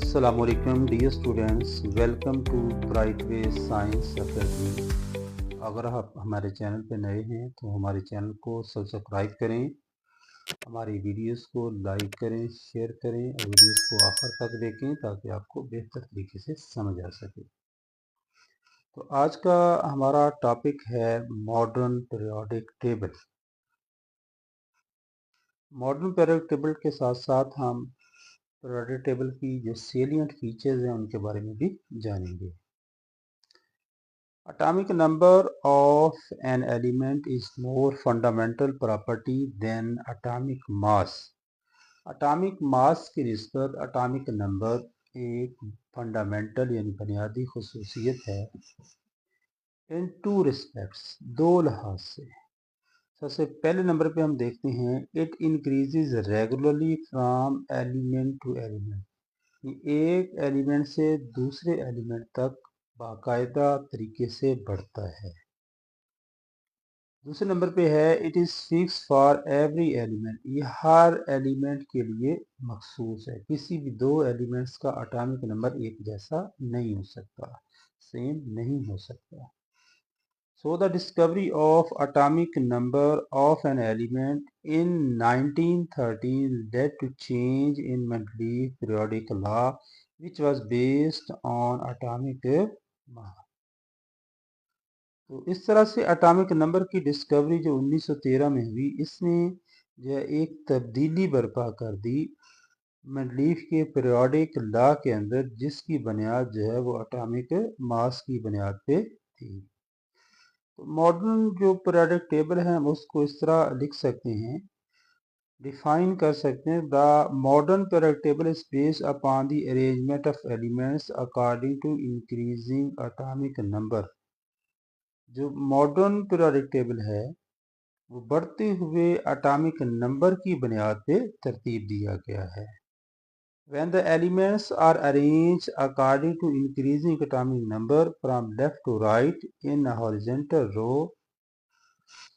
अस्सलाम वालेकुम dear students, welcome to Brightway science academy. अगर आप हमारे चैनल पे नए हैं तो हमारे चैनल को सब्सक्राइब करें, हमारी वीडियोस को लाइक करें, शेयर करें और वीडियोस को आखिर तक देखें ताकि आपको बेहतर तरीके से समझ आ सके। तो आज का हमारा टॉपिक है modern periodic table. Modern periodic table के साथ साथ हम पीरियोडिक टेबल की जो सेलिएंट फीचर्स हैं उनके बारे में भी जानेंगे। Atomic number of an element is more fundamental property than atomic mass. Atomic mass की निस्बत atomic number एक फंडामेंटल यानी बुनियादी खसूसियत है in two respects, दो लिहाज से। सबसे पहले नंबर पे हम देखते हैं it increases regularly from element to element, एक एलिमेंट से दूसरे एलिमेंट तक बाकायदा तरीके से बढ़ता है। दूसरे नंबर पे है it is fix for every element, ये हर एलिमेंट के लिए मखसूस है। किसी भी दो एलिमेंट्स का एटॉमिक नंबर एक जैसा नहीं हो सकता, सेम नहीं हो सकता। So the discovery of atomic number of an element in 1913 led to change in Mendeleev periodic law, which was based on atomic mass. तो इस तरह से एटॉमिक नंबर की डिस्कवरी जो 1913 में हुई, इसने जो है एक तब्दीली बर्पा कर दी मेंडलीफ के पीरियोडिक लॉ के अंदर, जिसकी बुनियाद जो है वो एटॉमिक मास की बुनियाद पे थी। तो मॉडर्न जो पीरियोडिक टेबल है हम उसको इस तरह लिख सकते हैं, डिफाइन कर सकते हैं। The modern periodic table is based upon the arrangement of elements according to increasing atomic number. जो मॉडर्न पीरियोडिक टेबल है वो बढ़ते हुए एटॉमिक नंबर की बुनियाद पे तरतीब दिया गया है। When the elements are arranged according to increasing atomic number from left to right in a horizontal row,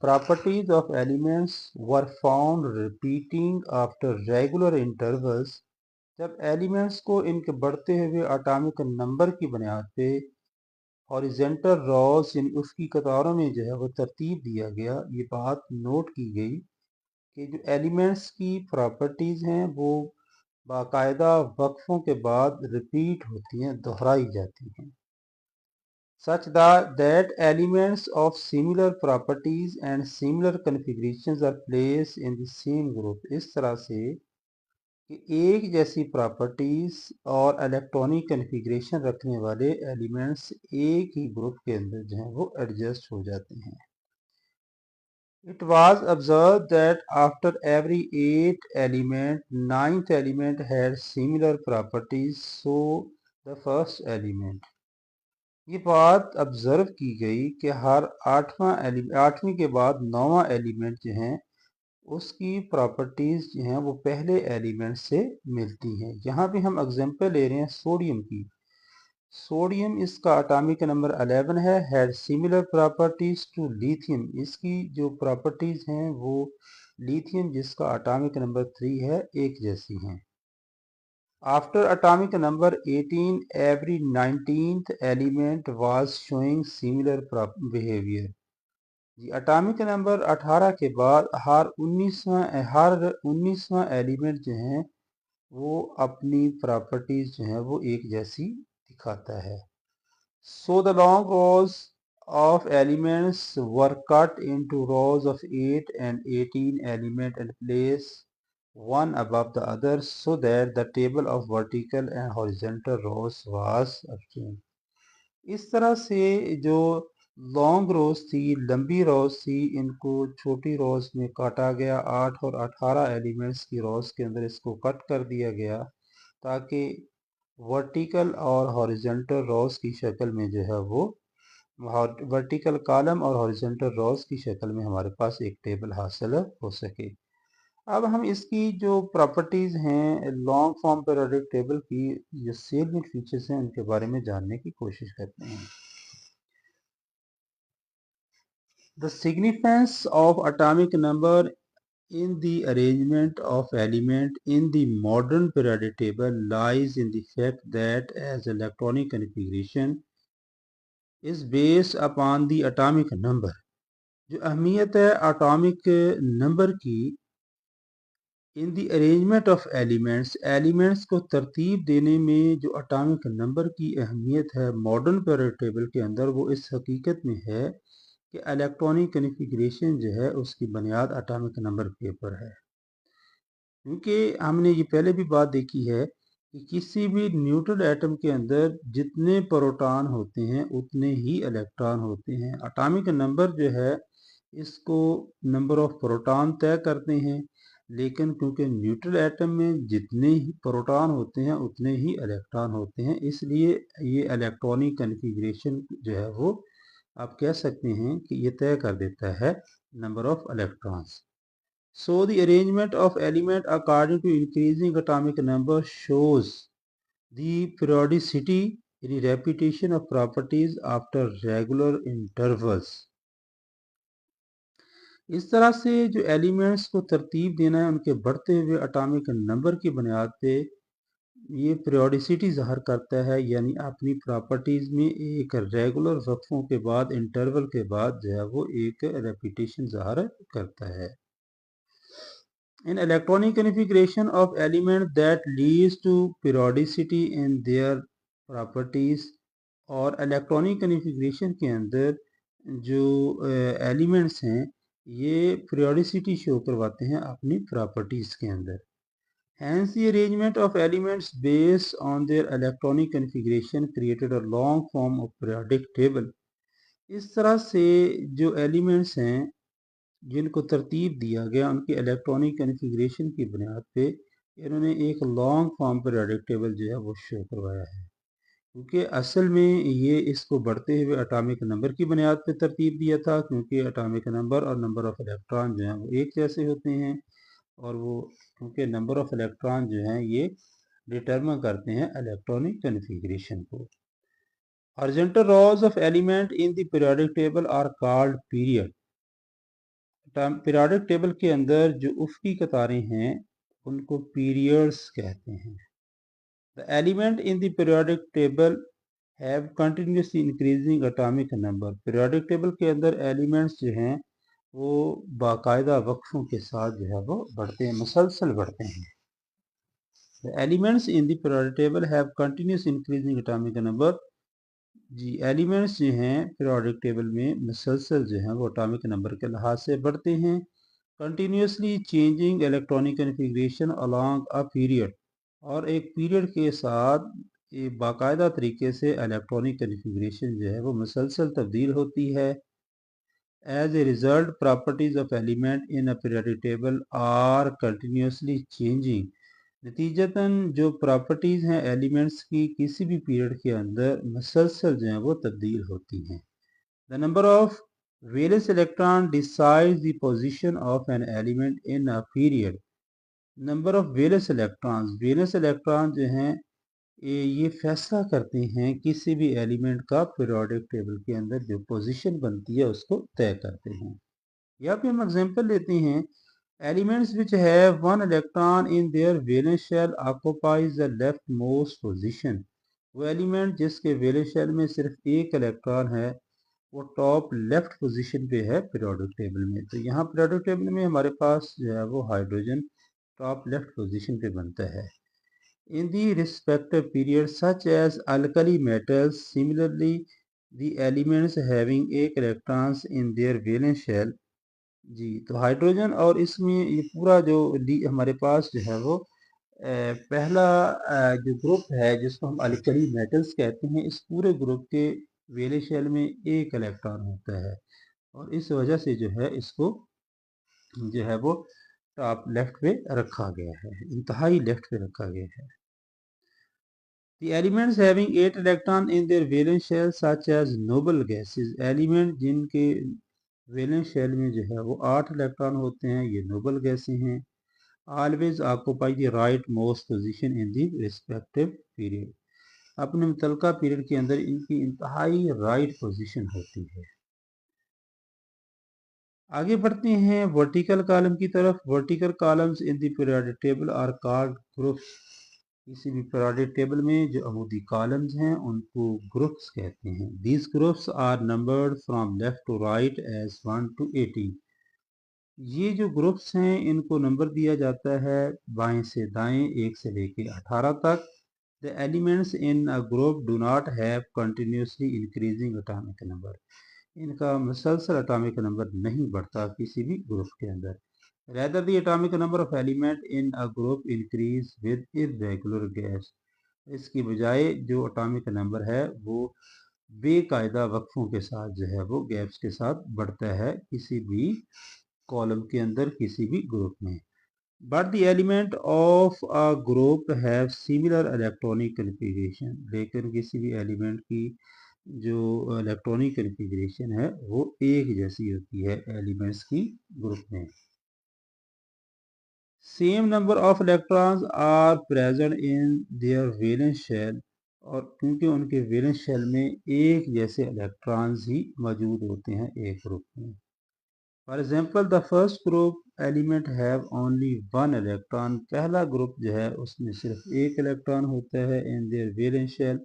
properties of elements were found repeating after regular intervals. जब एलिमेंट्स को इनके बढ़ते हुए एटॉमिक नंबर की बुनियाद पे हॉरिजेंटल रॉस यानी उसकी कतारों में जो है वो तरतीब दिया गया, ये बात नोट की गई कि जो एलिमेंट्स की प्रॉपर्टीज़ हैं वो बाकायदा वक्फों के बाद रिपीट होती हैं, दोहराई जाती हैं। Such that elements of similar properties and similar configurations are place in the same group, इस तरह से कि एक जैसी प्रॉपर्टीज़ और इलेक्ट्रॉनिक कन्फिगरेशन रखने वाले एलिमेंट्स एक ही ग्रुप के अंदर जो हैं वो एडजस्ट हो जाते हैं। It was observed that after every 8 element, 9th element had similar properties, so the first element. ये बात ऑब्जर्व की गई कि हर आठवीं के बाद 9वां एलिमेंट जो है उसकी प्रॉपर्टीज़ जो हैं वो पहले एलिमेंट से मिलती हैं। यहाँ पे हम एग्जांपल ले रहे हैं सोडियम की। सोडियम इसका एटॉमिक नंबर 11 है, had similar properties to lithium, इसकी जो प्रॉपर्टीज हैं वो लिथियम जिसका एटॉमिक नंबर 3 है एक जैसी हैं। After atomic number 18 every 19th element was showing similar behaviour. जी एटॉमिक नंबर 18 के बाद हर 19वां एलिमेंट जो है वो अपनी प्रॉपर्टीज जो है वो एक जैसी दिखाता है। So the long rows of elements were cut into rows of 8 and 18 elements and placed one above the other so that the table of vertical and horizontal rows was obtained. इस तरह से जो लॉन्ग रोज थी, लंबी रोज थी, इनको छोटी रोज में काटा गया। 8 और 18 एलिमेंट्स की रोज के अंदर इसको कट कर दिया गया ताकि वर्टिकल और हॉरिजॉन्टल रोज की शक्ल में जो है वो वर्टिकल कॉलम और हॉरिजॉन्टल रोज की शक्ल में हमारे पास एक टेबल हासिल हो सके। अब हम इसकी जो प्रॉपर्टीज़ हैं लॉन्ग फॉर्म पीरियोडिक टेबल की, जो सेलिएंट फीचर्स हैं उनके बारे में जानने की कोशिश करते हैं। The significance of atomic number in the arrangement of element in the modern periodic table lies in the fact that as electronic configuration is based upon the atomic number. जो अहमियत है एटॉमिक नंबर की इन दी arrangement of elements को तरतीब देने में जो atomic number की अहमियत है मॉडर्न पीरियड टेबल के अंदर वो इस हकीकत में है कि इलेक्ट्रॉनिक कन्फिग्रेशन जो है उसकी बुनियाद एटॉमिक नंबर के ऊपर है। क्योंकि हमने ये पहले भी बात देखी है कि किसी भी न्यूट्रल एटम के अंदर जितने प्रोटॉन होते हैं उतने ही इलेक्ट्रॉन होते हैं। एटॉमिक नंबर जो है इसको नंबर ऑफ प्रोटॉन तय करते हैं, लेकिन क्योंकि न्यूट्रल एटम में जितने ही प्रोटॉन होते हैं उतने ही इलेक्ट्रॉन होते हैं, इसलिए ये इलेक्ट्रॉनिक कन्फिग्रेशन जो है वो आप कह सकते हैं कि ये तय कर देता है number of electrons. So the arrangement of element according to increasing atomic number shows the periodicity in the repetition of properties after regular intervals. इस तरह से जो एलिमेंट्स को तरतीब देना है उनके बढ़ते हुए एटॉमिक नंबर की बुनियाद पे ये पीरियोडिसिटी ज़ाहिर करता है, यानी अपनी प्रॉपर्टीज़ में एक रेगुलर वक्फों के बाद इंटरवल के बाद जो है वो एक रेपिटेशन ज़ाहिर करता है। In electronic configuration of element that leads to periodicity in their properties और इलेक्ट्रॉनिक कन्फिग्रेशन के अंदर जो एलिमेंट्स हैं ये periodicity शो करवाते हैं अपनी प्रॉपर्टीज़ के अंदर। Hence the arrangement of elements based on their electronic configuration created a long form of periodic table. इस तरह से जो एलिमेंट्स हैं जिनको तरतीब दिया गया उनकी इलेक्ट्रॉनिक कन्फिग्रेशन की बुनियाद पे इन्होंने एक लॉन्ग फॉर्म पीरियोडिक टेबल जो है वो शो करवाया है, क्योंकि असल में ये इसको बढ़ते हुए एटॉमिक नंबर की बुनियाद पे तरतीब दिया था, क्योंकि एटॉमिक नंबर और नंबर ऑफ इलेक्ट्रॉन जो हैं वो एक जैसे होते हैं और वो क्योंकि नंबर ऑफ इलेक्ट्रॉन जो हैं ये डिटरमिन करते हैं इलेक्ट्रॉनिक कन्फिग्रेशन को। Horizontal rows of element in the periodic table are called period. Periodic table के अंदर जो उफ़क़ी कतारें हैं उनको पीरियड्स कहते हैं। The element in the periodic table have continuously increasing atomic number. Periodic table के अंदर एलिमेंट्स जो हैं वो बाकायदा वक्फों के साथ जो है वो बढ़ते हैं, मुसलसल बढ़ते हैं। The elements in the periodic table have continuous increasing atomic number. जी एलिमेंट्स जो हैं पीरियोडिक टेबल में मुसलसल जो हैं वो एटॉमिक नंबर के लिहाज से बढ़ते हैं। Continuously changing electronic configuration along a period, और एक पीरियड के साथ एक बाकायदा तरीके से इलेक्ट्रॉनिक कन्फिग्रेशन जो है वो मुसलसल तब्दील होती है। As a result properties of element in a periodic table are continuously changing. नतीजतन जो प्रॉपर्टीज़ हैं एलिमेंट्स की किसी भी पीरियड के अंदर मुसलसल जो हैं वो तब्दील होती हैं। The number of valence electron decides the position of an element in a period. Number of valence electron जो हैं ये फैसला करते हैं किसी भी एलिमेंट का पीरियोडिक टेबल के अंदर जो पोजीशन बनती है उसको तय करते हैं। यहाँ पे हम एग्जांपल लेते हैं, elements which have one electron in their valence shell occupies the leftmost position। वो एलिमेंट जिसके वैलेंस शेल में सिर्फ एक इलेक्ट्रॉन है वो टॉप लेफ्ट पोजीशन पे है पीरियोडिक टेबल में। तो यहाँ पीरियोडिक टेबल में हमारे पास जो है वो हाइड्रोजन टॉप लेफ्ट पोजीशन पे बनता है। In the respective period such as alkali metals similarly the elements having एक electrons in their valence shell. जी तो हाइड्रोजन और इसमें ये पूरा जो हमारे पास जो है वो पहला जो ग्रुप है जिसको हम अल्कली मेटल्स कहते हैं, इस पूरे ग्रुप के वैलेंस शेल में एक इलेक्ट्रॉन होता है और इस वजह से जो है इसको जो है वो टॉप लेफ्ट पे रखा गया है, इंतहाई लेफ्ट पे रखा गया है। The elements having 8 electron in their valence shell such as noble gases, element जिनके वैलेंस शेल में जो है वो 8 इलेक्ट्रॉन होते हैं ये नोबल गैसें हैं। Always occupy the right most position in the respective period. अपने मुतलका पीरियड के अंदर इनकी इंतहाई राइट पोजीशन होती है। आगे बढ़ते हैं वर्टिकल कॉलम की तरफ। Vertical columns in the periodic table are called groups. किसी भी पीरियोडिक टेबल में जो अमूदी कॉलम्स हैं उनको ग्रुप्स कहते हैं। These groups are numbered from left to right as 1 to 18। ये जो ग्रुप्स हैं इनको नंबर दिया जाता है बाएं से दाएं 1 से लेके 18 तक। The elements in a group do not have continuously increasing atomic number। इनका मुसलसल एटॉमिक नंबर नहीं बढ़ता किसी भी ग्रुप के अंदर। Rather the atomic number of element in a group increase with irregular gaps। इसकी बजाय जो एटॉमिक नंबर है वो बेकायदा वक्फों के साथ जो है वो गैप्स के साथ बढ़ता है किसी भी कॉलम के अंदर किसी भी ग्रुप में। But the element of a group have similar electronic configuration। लेकिन किसी भी एलिमेंट की जो इलेक्ट्रॉनिक कन्फिगरेशन है वो एक जैसी होती है एलिमेंट्स की ग्रुप में। Same number of electrons are present in their valence shell. और क्योंकि उनके वैलेंस शेल में एक जैसे इलेक्ट्रॉन्स ही मौजूद होते हैं एक ग्रुप में। For example the first group element have only one electron. पहला ग्रुप जो है उसमें सिर्फ एक इलेक्ट्रॉन होता है in their valence shell.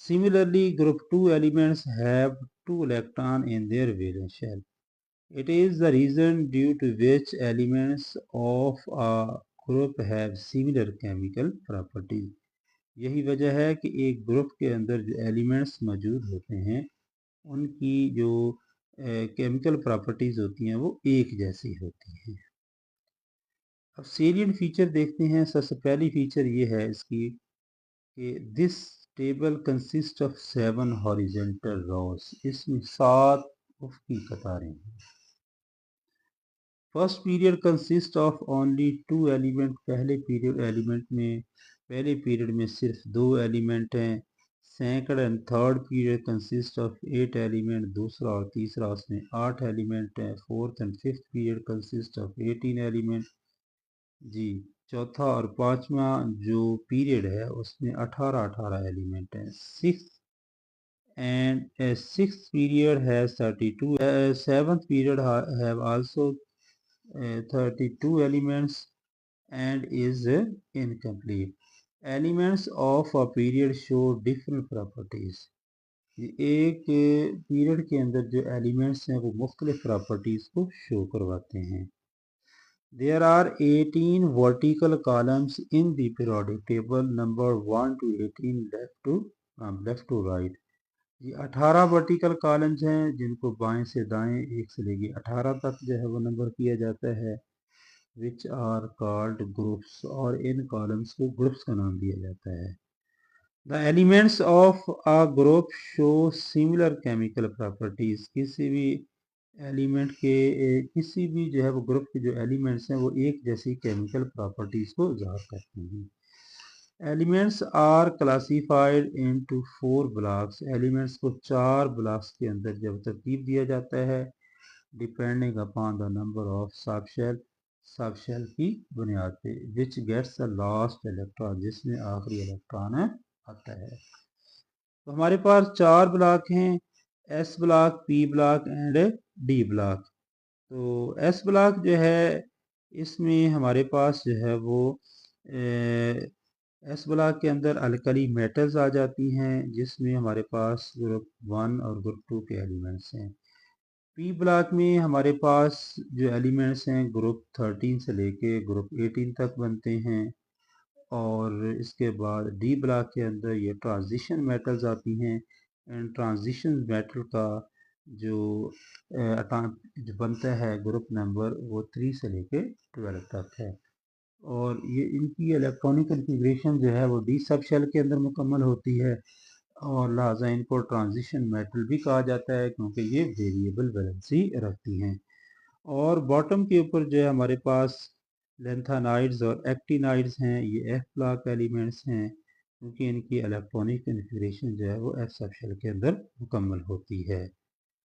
Similarly group two elements have two electron in their valence shell. It is the reason due to which elements of a group have similar chemical properties। यही वजह है कि एक group के अंदर जो elements मौजूद होते हैं उनकी जो केमिकल प्रॉपर्टीज होती हैं वो एक जैसी होती हैं। अब सेलिएंट फीचर देखते हैं। सबसे पहली फीचर ये है इसकी कि this table consist of 7 horizontal rows. इसमें 7 ऊपरी कतारें हैं। First period consist of only 2 element. पहले पीरियड में सिर्फ 2 एलिमेंट हैं। Second and third period consist of 8 element. दूसरा और तीसरा उसमें 8 एलिमेंट हैं। Fourth and fifth period consist of 18 element. जी चौथा और पांचवा जो पीरियड है उसमें 18 एलिमेंट हैं। Sixth period has 32। Seventh period have also 32 elements and is incomplete। Elements of a period show different properties। एक पीरियड के अंदर जो एलिमेंट्स हैं वो मुख्तलिफ प्रॉपर्टीज को शो करवाते हैं। There are 18 vertical columns in the periodic table number 1 to 18 left to right। ये 18 वर्टिकल कॉलम्स हैं जिनको बाएं से दाएं 1 से लेके 18 तक जो है वो नंबर किया जाता है। Which are called groups. और इन कॉलम्स को ग्रुप्स का नाम दिया जाता है। The elements of a group show similar chemical properties. किसी भी एलिमेंट के किसी भी जो है वो ग्रुप के जो एलिमेंट्स हैं वो एक जैसी केमिकल प्रॉपर्टीज को ज़ाहिर करते हैं। Elements are classified into 4 blocks. Elements को 4 ब्लॉक्स के अंदर जब तरतीब दिया जाता है depending upon the number of sub shell की बुनियाद पे। Which gets the last electron. जिसमें आखिरी इलेक्ट्रॉन आता है। तो हमारे पास 4 ब्लॉक हैं, S block, P block and D block. तो एस ब्लॉक जो है इसमें हमारे पास जो है वो एस ब्लॉक के अंदर अल्कली मेटल्स आ जाती हैं जिसमें हमारे पास ग्रुप 1 और ग्रुप 2 के एलिमेंट्स हैं। पी ब्लॉक में हमारे पास जो एलिमेंट्स हैं ग्रुप 13 से लेके ग्रुप 18 तक बनते हैं। और इसके बाद डी ब्लॉक के अंदर ये ट्रांजिशन मेटल्स आती हैं। एंड ट्रांजिशन मेटल का जो बनता है ग्रुप नंबर वो 3 से लेके 12 तक है। और ये इनकी इलेक्ट्रॉनिक कन्फिग्रेशन जो है वो डी सब शेल के अंदर मुकम्मल होती है। और लिहाजा इनको ट्रांजिशन मेटल भी कहा जाता है क्योंकि ये वेरिएबल वैलेंसी रखती हैं। और बॉटम के ऊपर जो है हमारे पास लेंथानाइड्स और एक्टिनाइड्स हैं। ये एफ ब्लॉक एलिमेंट्स हैं क्योंकि इनकी इलेक्ट्रॉनिक कन्फिग्रेशन जो है वो एफ सब शेल के अंदर मुकम्मल होती है।